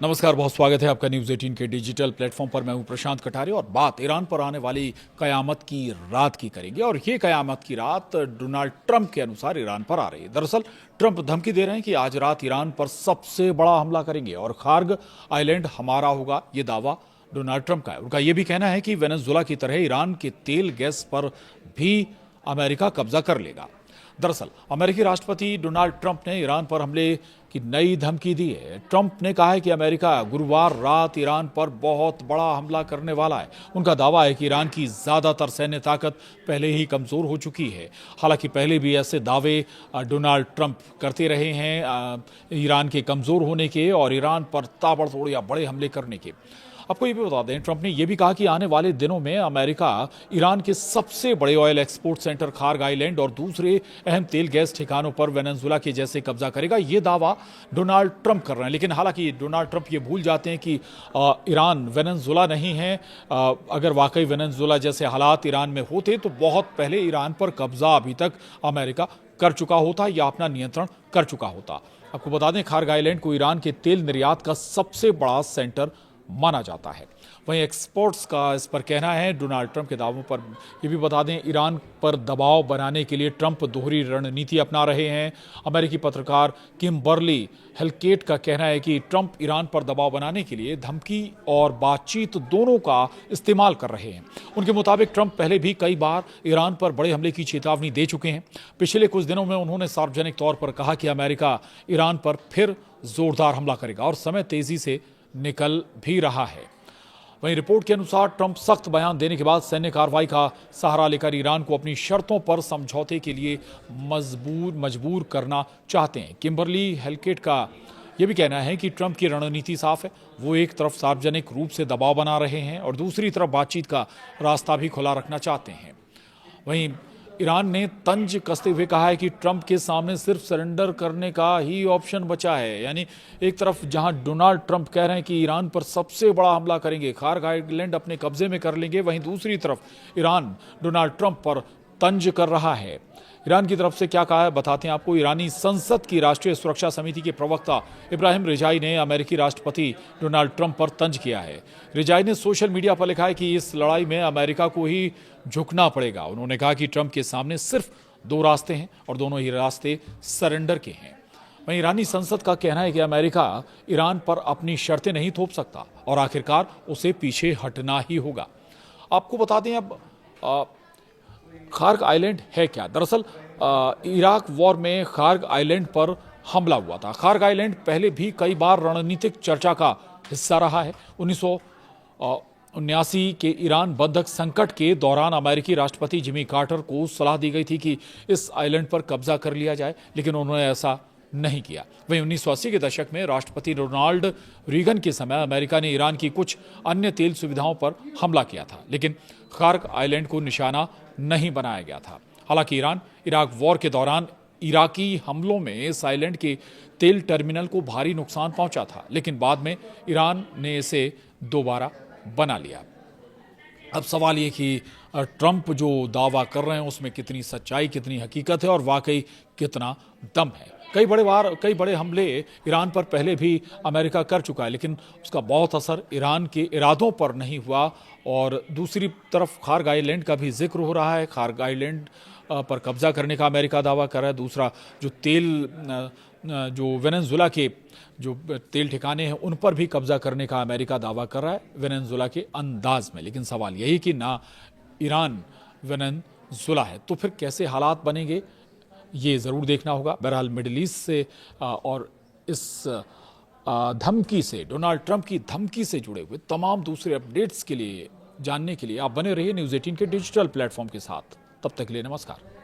नमस्कार, बहुत स्वागत है आपका न्यूज़ 18 के डिजिटल प्लेटफॉर्म पर। मैं हूं प्रशांत कटारे और बात ईरान पर आने वाली कयामत की रात की करेंगे। और ये कयामत की रात डोनाल्ड ट्रंप के अनुसार ईरान पर आ रही है। दरअसल ट्रंप धमकी दे रहे हैं कि आज रात ईरान पर सबसे बड़ा हमला करेंगे और खार्ग आइलैंड हमारा होगा। ये दावा डोनाल्ड ट्रंप का है। उनका यह भी कहना है कि वेनेजुएला की तरह ईरान के तेल गैस पर भी अमेरिका कब्जा कर लेगा। दरअसल अमेरिकी राष्ट्रपति डोनाल्ड ट्रंप ने ईरान पर हमले की नई धमकी दी है। ट्रंप ने कहा है कि अमेरिका गुरुवार रात ईरान पर बहुत बड़ा हमला करने वाला है। उनका दावा है कि ईरान की ज्यादातर सैन्य ताकत पहले ही कमजोर हो चुकी है। हालांकि पहले भी ऐसे दावे डोनाल्ड ट्रंप करते रहे हैं ईरान के कमजोर होने के और ईरान पर ताबड़तोड़ या बड़े हमले करने के। आपको ये भी बता दें, ट्रंप ने यह भी कहा कि आने वाले दिनों में अमेरिका ईरान के सबसे बड़े oil export centre Kharg island और दूसरे अहम तेल गैस ठिकानों पर वेनेजुएला के जैसे कब्जा करेगा। ये दावा डोनाल्ड ट्रंप कर रहे हैं। लेकिन हालांकि डोनाल्ड ट्रंप ये भूल जाते हैं कि ईरान वेनेजुएला नहीं है। अगर वाकई वेनेजुएला जैसे हालात ईरान में होते तो बहुत पहले ईरान पर कब्जा अभी तक अमेरिका कर चुका होता या अपना नियंत्रण कर चुका होता। आपको बता दें, खार्ग आइलैंड को ईरान के तेल निर्यात का सबसे बड़ा सेंटर माना जाता है। वहीं एक्सपर्ट्स का इस पर कहना है। डोनाल्ड ट्रंप के दावों पर यह भी बता दें, ईरान पर दबाव बनाने के लिए ट्रंप दोहरी रणनीति अपना रहे हैं। अमेरिकी पत्रकार किम्बर्ली हेल्केट का कहना है कि ट्रंप ईरान पर दबाव बनाने के लिए धमकी और बातचीत दोनों का इस्तेमाल कर रहे हैं। उनके मुताबिक ट्रंप पहले भी कई बार ईरान पर बड़े हमले की चेतावनी दे चुके हैं। पिछले कुछ दिनों में उन्होंने सार्वजनिक तौर पर कहा कि अमेरिका ईरान पर फिर जोरदार हमला करेगा और समय तेजी से निकल भी रहा है। वहीं रिपोर्ट के अनुसार ट्रंप सख्त बयान देने के बाद सैन्य कार्रवाई का सहारा लेकर ईरान को अपनी शर्तों पर समझौते के लिए मजबूर करना चाहते हैं। किम्बर्ली हेल्केट का यह भी कहना है कि ट्रंप की रणनीति साफ है। वो एक तरफ सार्वजनिक रूप से दबाव बना रहे हैं और दूसरी तरफ बातचीत का रास्ता भी खुला रखना चाहते हैं। वहीं ईरान ने तंज कसते हुए कहा है कि ट्रंप के सामने सिर्फ सरेंडर करने का ही ऑप्शन बचा है। यानी एक तरफ जहां डोनाल्ड ट्रंप कह रहे हैं कि ईरान पर सबसे बड़ा हमला करेंगे, खार्ग आइलैंड अपने कब्जे में कर लेंगे, वहीं दूसरी तरफ ईरान डोनाल्ड ट्रंप पर तंज कर रहा है। ईरान की तरफ से क्या कहा है बताते हैं आपको। ईरानी संसद की राष्ट्रीय सुरक्षा समिति के प्रवक्ता इब्राहिम रिजाई ने अमेरिकी राष्ट्रपति डोनाल्ड ट्रंप पर तंज किया है। रिजाई ने सोशल मीडिया पर लिखा है कि इस लड़ाई में अमेरिका को ही झुकना पड़ेगा। उन्होंने कहा कि ट्रंप के सामने सिर्फ दो रास्ते हैं और दोनों ही रास्ते सरेंडर के हैं। वहीं ईरानी संसद का कहना है कि अमेरिका ईरान पर अपनी शर्तें नहीं थोप सकता और आखिरकार उसे पीछे हटना ही होगा। आपको बता दें अब खार्ग आइलैंड है क्या। दरअसल इराक वॉर में खार्ग आइलैंड पर हमला हुआ था। खार्ग आइलैंड पहले भी कई बार रणनीतिक चर्चा का हिस्सा रहा है। 1979 के ईरान बंधक संकट के दौरान अमेरिकी राष्ट्रपति जिमी कार्टर को सलाह दी गई थी कि इस आइलैंड पर कब्जा कर लिया जाए, लेकिन उन्होंने ऐसा नहीं किया। वहीं 1980 के दशक में राष्ट्रपति रोनाल्ड रीगन के समय अमेरिका ने ईरान की कुछ अन्य तेल सुविधाओं पर हमला किया था, लेकिन खार्ग आइलैंड को निशाना नहीं बनाया गया था। हालांकि ईरान इराक वॉर के दौरान इराकी हमलों में इस आइलैंड के तेल टर्मिनल को भारी नुकसान पहुंचा था, लेकिन बाद में ईरान ने इसे दोबारा बना लिया। अब सवाल ये कि ट्रंप जो दावा कर रहे हैं उसमें कितनी सच्चाई, कितनी हकीकत है और वाकई कितना दम है। कई बड़े हमले ईरान पर पहले भी अमेरिका कर चुका है, लेकिन उसका बहुत असर ईरान के इरादों पर नहीं हुआ। और दूसरी तरफ खार्ग आइलैंड का भी जिक्र हो रहा है। खार्ग आइलैंड पर कब्जा करने का अमेरिका दावा कर रहा है। दूसरा जो वेनेजुएला के जो तेल ठिकाने हैं उन पर भी कब्जा करने का अमेरिका दावा कर रहा है वेनेजुएला के अंदाज में। लेकिन सवाल यही कि ना ईरान वेनेजुएला है तो फिर कैसे हालात बनेंगे, ये ज़रूर देखना होगा। बहरहाल मिडिल ईस्ट से और इस धमकी से, डोनाल्ड ट्रंप की धमकी से जुड़े हुए तमाम दूसरे अपडेट्स के लिए जानने के लिए आप बने रहिए न्यूज़ 18 के डिजिटल प्लेटफॉर्म के साथ। तब तक के लिए नमस्कार।